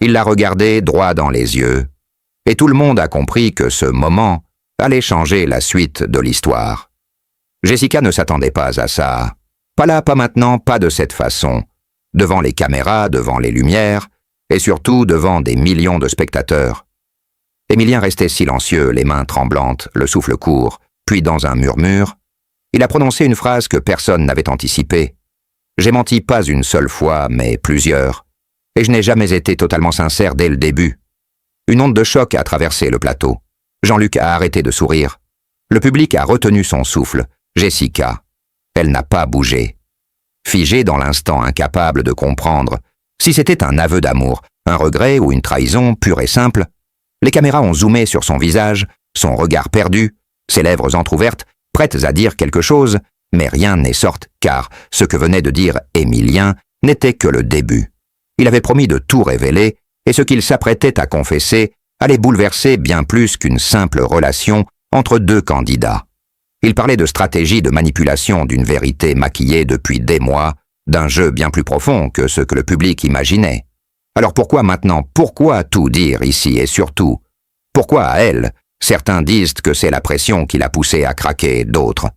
Il l'a regardé droit dans les yeux, et tout le monde a compris que ce moment allait changer la suite de l'histoire. Jessica ne s'attendait pas à ça. Pas là, pas maintenant, pas de cette façon. Devant les caméras, devant les lumières, et surtout devant des millions de spectateurs. Émilien restait silencieux, les mains tremblantes, le souffle court, puis dans un murmure, il a prononcé une phrase que personne n'avait anticipée. J'ai menti pas une seule fois, mais plusieurs, et je n'ai jamais été totalement sincère dès le début. Une onde de choc a traversé le plateau. Jean-Luc a arrêté de sourire. Le public a retenu son souffle. Jessica. Elle n'a pas bougé. Figée dans l'instant, incapable de comprendre si c'était un aveu d'amour, un regret ou une trahison pure et simple. Les caméras ont zoomé sur son visage, son regard perdu, ses lèvres entr'ouvertes, prêtes à dire quelque chose, mais rien n'est sorti car ce que venait de dire Émilien n'était que le début. Il avait promis de tout révéler et ce qu'il s'apprêtait à confesser allait bouleverser bien plus qu'une simple relation entre deux candidats. Il parlait de stratégie de manipulation d'une vérité maquillée depuis des mois, d'un jeu bien plus profond que ce que le public imaginait. Alors pourquoi maintenant, pourquoi tout dire ici et surtout? Pourquoi à elle? Certains disent que c'est la pression qui l'a poussé à craquer, d'autres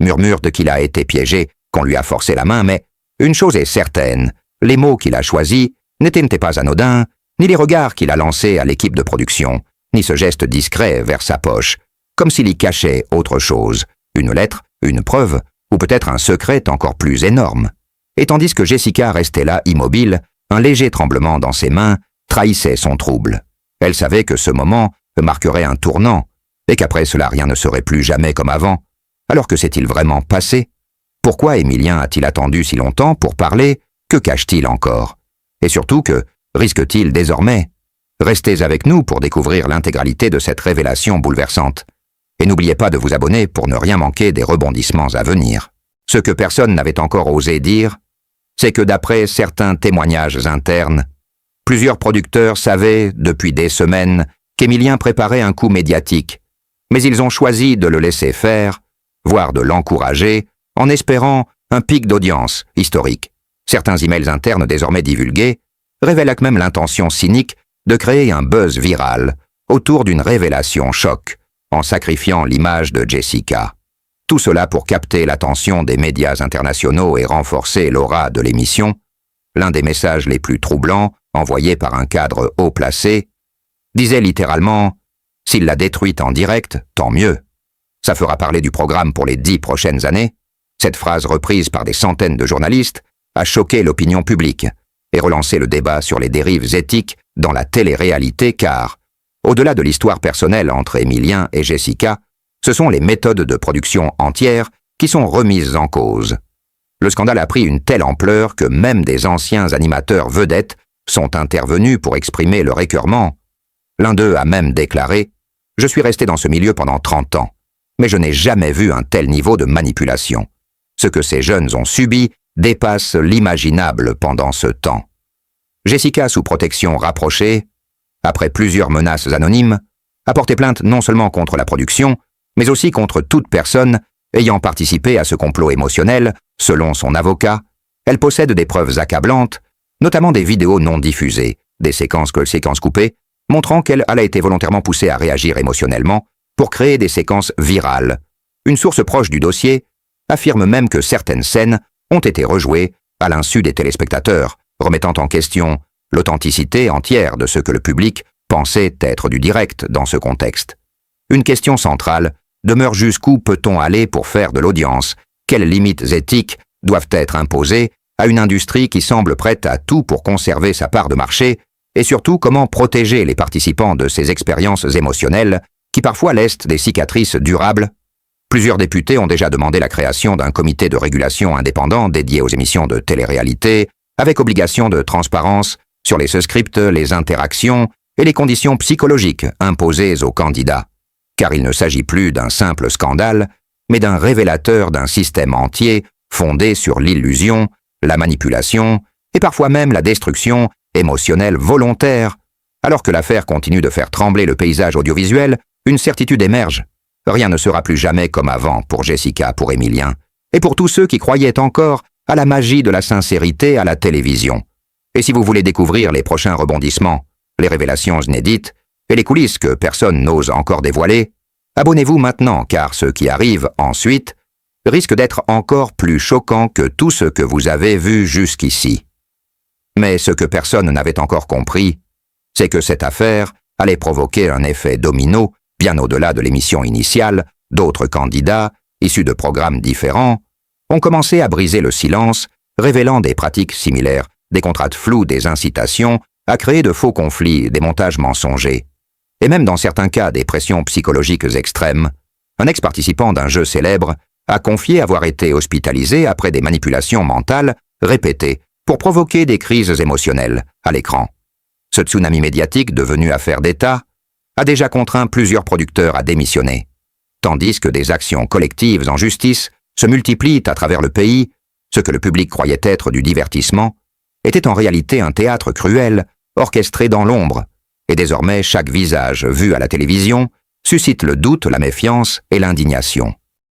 murmurent qu'il a été piégé, qu'on lui a forcé la main, mais une chose est certaine, les mots qu'il a choisis n'étaient pas anodins, ni les regards qu'il a lancés à l'équipe de production, ni ce geste discret vers sa poche, comme s'il y cachait autre chose, une lettre, une preuve, ou peut-être un secret encore plus énorme. Et tandis que Jessica restait là immobile, un léger tremblement dans ses mains trahissait son trouble. Elle savait que ce moment marquerait un tournant, et qu'après cela rien ne serait plus jamais comme avant. Alors que s'est-il vraiment passé? Pourquoi Émilien a-t-il attendu si longtemps pour parler? Que cache-t-il encore? Et surtout que risque-t-il désormais? Restez avec nous pour découvrir l'intégralité de cette révélation bouleversante. Et n'oubliez pas de vous abonner pour ne rien manquer des rebondissements à venir. Ce que personne n'avait encore osé dire, c'est que d'après certains témoignages internes, plusieurs producteurs savaient, depuis des semaines, qu'Émilien préparait un coup médiatique, mais ils ont choisi de le laisser faire, voire de l'encourager, en espérant un pic d'audience historique. Certains emails internes désormais divulgués révèlent même l'intention cynique de créer un buzz viral autour d'une révélation choc, en sacrifiant l'image de Jessica. Tout cela pour capter l'attention des médias internationaux et renforcer l'aura de l'émission. L'un des messages les plus troublants, envoyé par un cadre haut placé, disait littéralement « S'il l'a détruite en direct, tant mieux. Ça fera parler du programme pour les 10 prochaines années. » Cette phrase reprise par des centaines de journalistes a choqué l'opinion publique et relancé le débat sur les dérives éthiques dans la télé-réalité car, au-delà de l'histoire personnelle entre Émilien et Jessica, ce sont les méthodes de production entières qui sont remises en cause. Le scandale a pris une telle ampleur que même des anciens animateurs vedettes sont intervenus pour exprimer leur écœurement. L'un d'eux a même déclaré « Je suis resté dans ce milieu pendant 30 ans, mais je n'ai jamais vu un tel niveau de manipulation. Ce que ces jeunes ont subi dépasse l'imaginable pendant ce temps. » Jessica, sous protection rapprochée, après plusieurs menaces anonymes, a porté plainte non seulement contre la production, mais aussi contre toute personne ayant participé à ce complot émotionnel. Selon son avocat, elle possède des preuves accablantes, notamment des vidéos non diffusées, des séquences coupées, montrant qu'elle a été volontairement poussée à réagir émotionnellement pour créer des séquences virales. Une source proche du dossier affirme même que certaines scènes ont été rejouées à l'insu des téléspectateurs, remettant en question l'authenticité entière de ce que le public pensait être du direct dans ce contexte. Une question centrale demeure: jusqu'où peut-on aller pour faire de l'audience? Quelles limites éthiques doivent être imposées à une industrie qui semble prête à tout pour conserver sa part de marché? Et surtout, comment protéger les participants de ces expériences émotionnelles qui parfois laissent des cicatrices durables? Plusieurs députés ont déjà demandé la création d'un comité de régulation indépendant dédié aux émissions de télé-réalité, avec obligation de transparence sur les scripts, les interactions et les conditions psychologiques imposées aux candidats. Car il ne s'agit plus d'un simple scandale, mais d'un révélateur d'un système entier fondé sur l'illusion, la manipulation et parfois même la destruction émotionnelle volontaire. Alors que l'affaire continue de faire trembler le paysage audiovisuel, une certitude émerge. Rien ne sera plus jamais comme avant pour Jessica, pour Émilien, et pour tous ceux qui croyaient encore à la magie de la sincérité à la télévision. Et si vous voulez découvrir les prochains rebondissements, les révélations inédites et les coulisses que personne n'ose encore dévoiler, abonnez-vous maintenant car ce qui arrive ensuite risque d'être encore plus choquant que tout ce que vous avez vu jusqu'ici. Mais ce que personne n'avait encore compris, c'est que cette affaire allait provoquer un effet domino bien au-delà de l'émission initiale. D'autres candidats, issus de programmes différents, ont commencé à briser le silence, révélant des pratiques similaires, des contrats flous, des incitations à créer de faux conflits, des montages mensongers, et même dans certains cas des pressions psychologiques extrêmes. Un ex-participant d'un jeu célèbre a confié avoir été hospitalisé après des manipulations mentales répétées pour provoquer des crises émotionnelles à l'écran. Ce tsunami médiatique devenu affaire d'État a déjà contraint plusieurs producteurs à démissionner, tandis que des actions collectives en justice se multiplient à travers le pays. Ce que le public croyait être du divertissement était en réalité un théâtre cruel, orchestré dans l'ombre, et désormais chaque visage vu à la télévision suscite le doute, la méfiance et l'indignation.